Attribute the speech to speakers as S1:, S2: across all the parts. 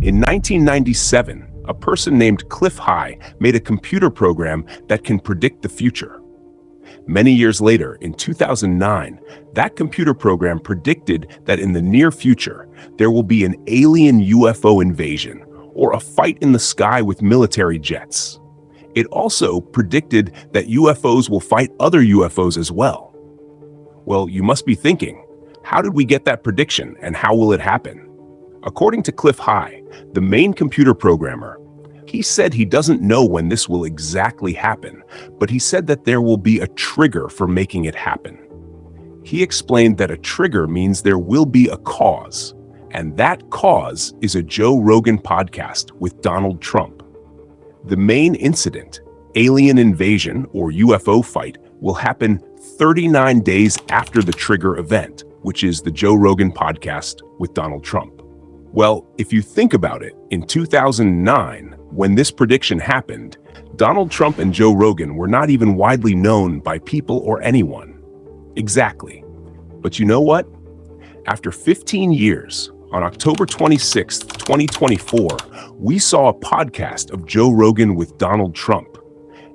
S1: In 1997, a person named Cliff High made a computer program that can predict the future. Many years later, in 2009, that computer program predicted that in the near future, there will be an alien UFO invasion or a fight in the sky with military jets. It also predicted that UFOs will fight other UFOs as well. Well, you must be thinking, how did we get that prediction and how will it happen? According to Cliff High, the main computer programmer, he said he doesn't know when this will exactly happen, but he said that there will be a trigger for making it happen. He explained that a trigger means there will be a cause, and that cause is a Joe Rogan podcast with Donald Trump. The main incident, alien invasion or UFO fight, will happen 39 days after the trigger event, which is the Joe Rogan podcast with Donald Trump. Well, if you think about it, in 2009, when this prediction happened, Donald Trump and Joe Rogan were not even widely known by people or anyone. Exactly. But you know what? After 15 years, on October 26, 2024, we saw a podcast of Joe Rogan with Donald Trump.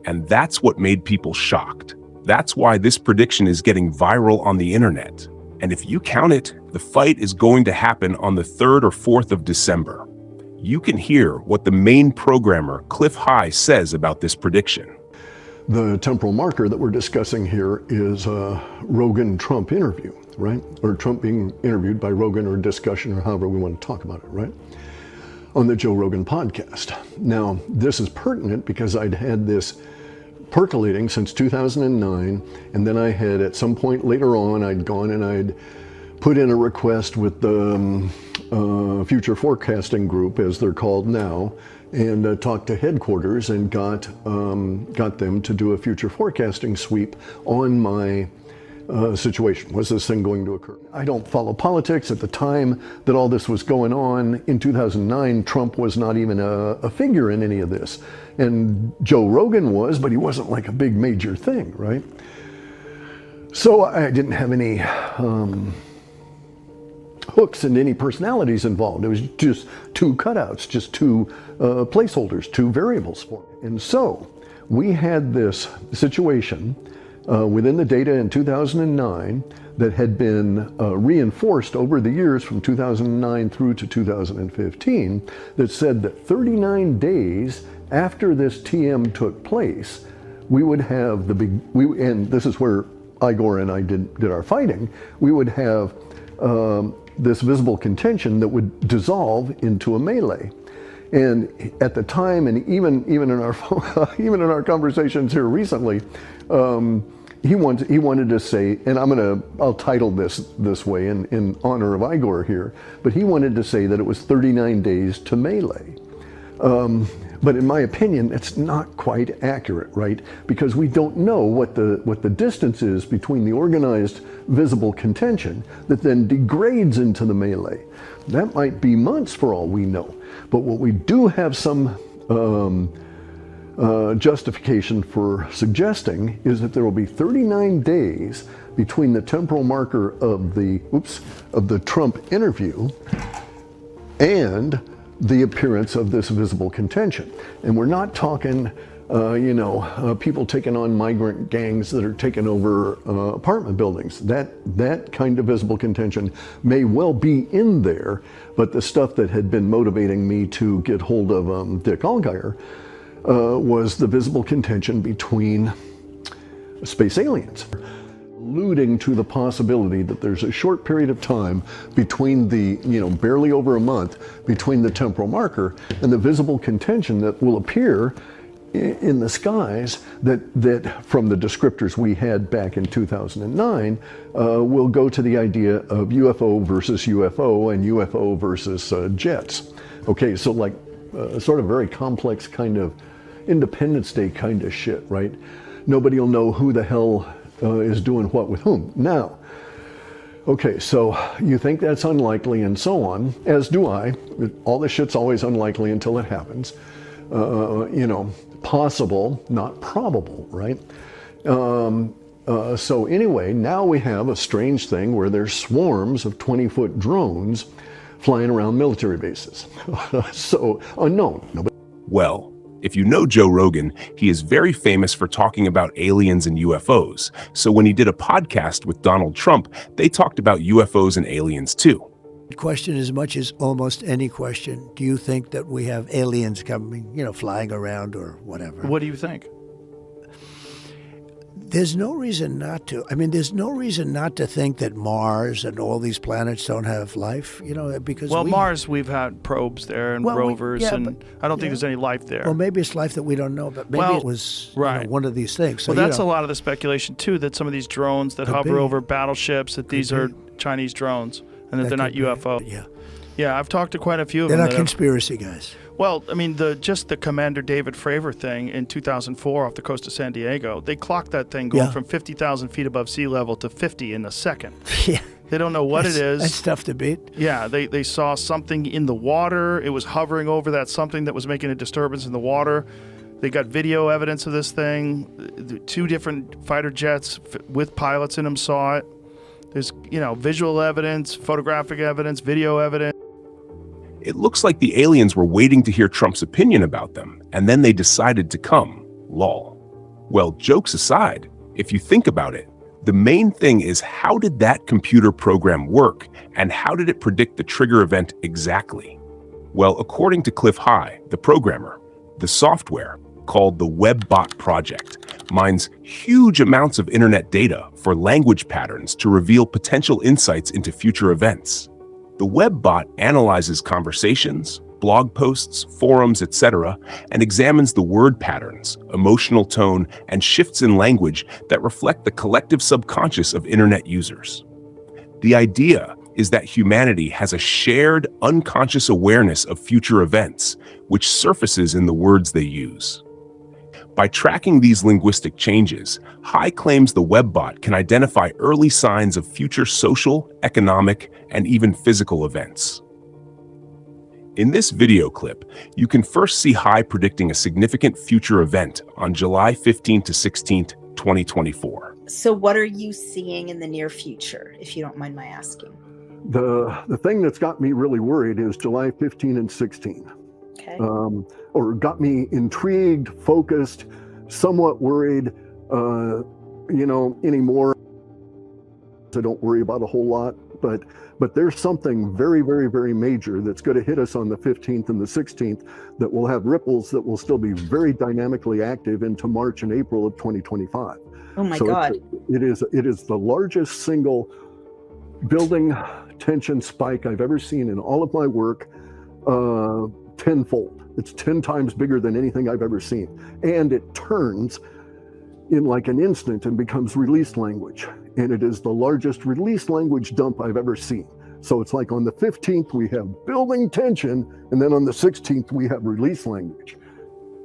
S1: And that's what made people shocked. That's why this prediction is getting viral on the internet. And if you count it, the fight is going to happen on the 3rd or 4th of December. You can hear what the main programmer, Cliff High, says about this prediction.
S2: The temporal marker that we're discussing here is a Rogan-Trump interview, right? Or Trump being interviewed by Rogan, or discussion, or however we want to talk about it, right? On the Joe Rogan podcast. Now, this is pertinent because I'd had this percolating since 2009, and then I had, at some point later on, I'd gone and I'd put in a request with the Future Forecasting Group, as they're called now, and talked to headquarters and got them to do a future forecasting sweep on my situation. Was this thing going to occur? I don't follow politics. At the time that all this was going on in 2009, Trump was not even a figure in any of this. And Joe Rogan was, but he wasn't like a big major thing, right? So I didn't have any hooks and any personalities involved. It was just two cutouts, just two placeholders, two variables for me. And so we had this situation within the data in 2009 that had been reinforced over the years from 2009 through to 2015 that said that 39 days after this TM took place, we would have the big, and this is where Igor and I did our fighting, we would have this visible contention that would dissolve into a melee. And at the time, and even in our even in our conversations here recently, he wanted to say, and I'll title this way in honor of Igor here, but he wanted to say that it was 39 days to melee. But in my opinion, it's not quite accurate, right? Because we don't know what the distance is between the organized visible contention that then degrades into the melee. That might be months for all we know. But what we do have some justification for suggesting is that there will be 39 days between the temporal marker of the Trump interview and the appearance of this visible contention. And we're not talking, people taking on migrant gangs that are taking over apartment buildings. That kind of visible contention may well be in there, but the stuff that had been motivating me to get hold of Dick Allgaier was the visible contention between space aliens, alluding to the possibility that there's a short period of time between the, barely over a month between the temporal marker and the visible contention that will appear in the skies that from the descriptors we had back in 2009 will go to the idea of UFO versus UFO and UFO versus jets. Okay, so like sort of very complex kind of Independence Day kind of shit, right? Nobody will know who the hell is doing what with whom. Now, okay, so you think that's unlikely and so on, as do I. All this shit's always unlikely until it happens. Possible, not probable, right? So anyway, now we have a strange thing where there's swarms of 20-foot drones flying around military bases. So unknown. Nobody.
S1: Well, if you know Joe Rogan, he is very famous for talking about aliens and UFOs. So when he did a podcast with Donald Trump, they talked about UFOs and aliens too.
S3: The question, as much as almost any question, do you think that we have aliens coming, flying around or whatever?
S4: What do you think?
S3: There's no reason not to. I mean, there's no reason not to think that Mars and all these planets don't have life, because
S4: Mars, we've had probes there and rovers, and I don't think there's any life there.
S3: Well, maybe it's life that we don't know about. Maybe it was one of these things. So,
S4: that's a lot of the speculation, too, that some of these drones that hover over battleships, that these are Chinese drones and that they're not UFO. Yeah, I've talked to quite a few of them.
S3: They're not conspiracy guys.
S4: Well, I mean, just the Commander David Fravor thing in 2004 off the coast of San Diego, they clocked that thing going from 50,000 feet above sea level to 50 in a second.
S3: Yeah.
S4: They don't know what it is.
S3: That's tough to beat.
S4: Yeah, they saw something in the water. It was hovering over that something that was making a disturbance in the water. They got video evidence of this thing. 2 different fighter jets with pilots in them saw it. There's, visual evidence, photographic evidence, video evidence.
S1: It looks like the aliens were waiting to hear Trump's opinion about them, and then they decided to come. Lol. Well, jokes aside, if you think about it, the main thing is, how did that computer program work, and how did it predict the trigger event exactly? Well, according to Cliff High, the programmer, the software, called the webbot project, mines huge amounts of internet data for language patterns to reveal potential insights into future events. The webbot analyzes conversations, blog posts, forums, etc., and examines the word patterns, emotional tone, and shifts in language that reflect the collective subconscious of internet users. The idea is that humanity has a shared, unconscious awareness of future events, which surfaces in the words they use. By tracking these linguistic changes, High claims the webbot can identify early signs of future social, economic, and even physical events. In this video clip, you can first see High predicting a significant future event on July 15 to 16, 2024.
S5: So what are you seeing in the near future, if you don't mind my asking?
S2: The thing that's got me really worried is July 15 and 16.
S5: Okay.
S2: Or got me intrigued, focused, somewhat worried, anymore. I don't worry about a whole lot, but there's something very, very, very major that's going to hit us on the 15th and the 16th that will have ripples that will still be very dynamically active into March and April of 2025.
S5: Oh my God.
S2: It is the largest single building tension spike I've ever seen in all of my work, tenfold. It's 10 times bigger than anything I've ever seen. And it turns in like an instant and becomes release language. And it is the largest release language dump I've ever seen. So it's like on the 15th, we have building tension, and then on the 16th, we have release language.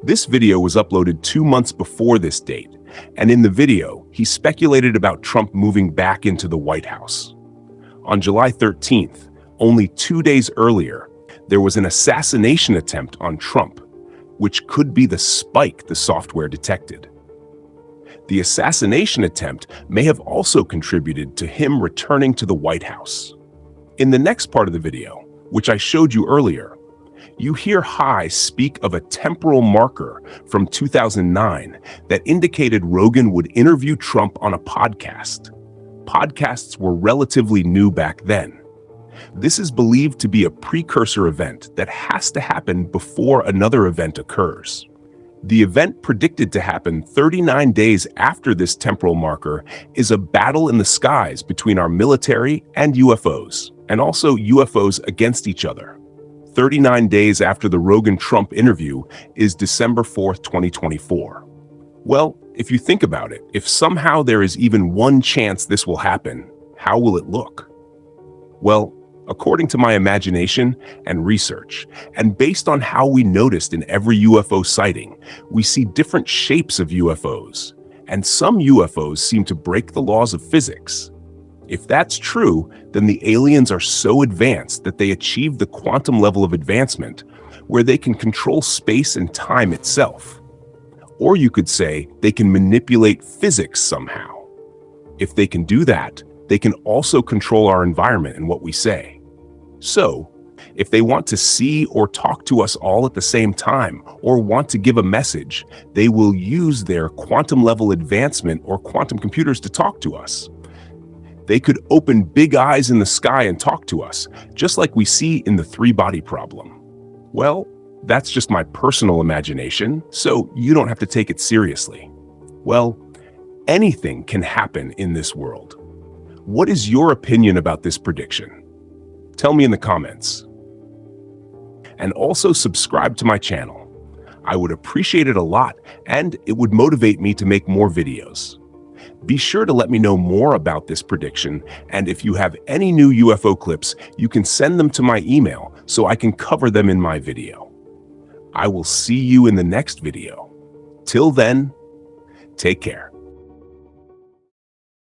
S1: This video was uploaded 2 months before this date, and in the video, he speculated about Trump moving back into the White House. On July 13th, only 2 days earlier, there was an assassination attempt on Trump, which could be the spike the software detected. The assassination attempt may have also contributed to him returning to the White House. In the next part of the video, which I showed you earlier, you hear High speak of a temporal marker from 2009 that indicated Rogan would interview Trump on a podcast. Podcasts were relatively new back then. This is believed to be a precursor event that has to happen before another event occurs. The event predicted to happen 39 days after this temporal marker is a battle in the skies between our military and UFOs, and also UFOs against each other. 39 days after the Rogan-Trump interview is December 4th, 2024. Well, if you think about it, if somehow there is even one chance this will happen, how will it look? Well, according to my imagination and research, and based on how we noticed in every UFO sighting, we see different shapes of UFOs, and some UFOs seem to break the laws of physics. If that's true, then the aliens are so advanced that they achieve the quantum level of advancement, where they can control space and time itself. Or you could say they can manipulate physics somehow. If they can do that, they can also control our environment and what we say. So, If they want to see or talk to us all at the same time, or want to give a message, they will use their quantum level advancement or quantum computers to talk to us. They could open big eyes in the sky and talk to us, just like we see in the three-body problem. Well, that's just my personal imagination, so you don't have to take it seriously. Well, anything can happen in this world. What is your opinion about this prediction? Tell me in the comments. And also subscribe to my channel. I would appreciate it a lot, and it would motivate me to make more videos. Be sure to let me know more about this prediction, and if you have any new UFO clips, you can send them to my email so I can cover them in my video. I will see you in the next video. Till then, take care.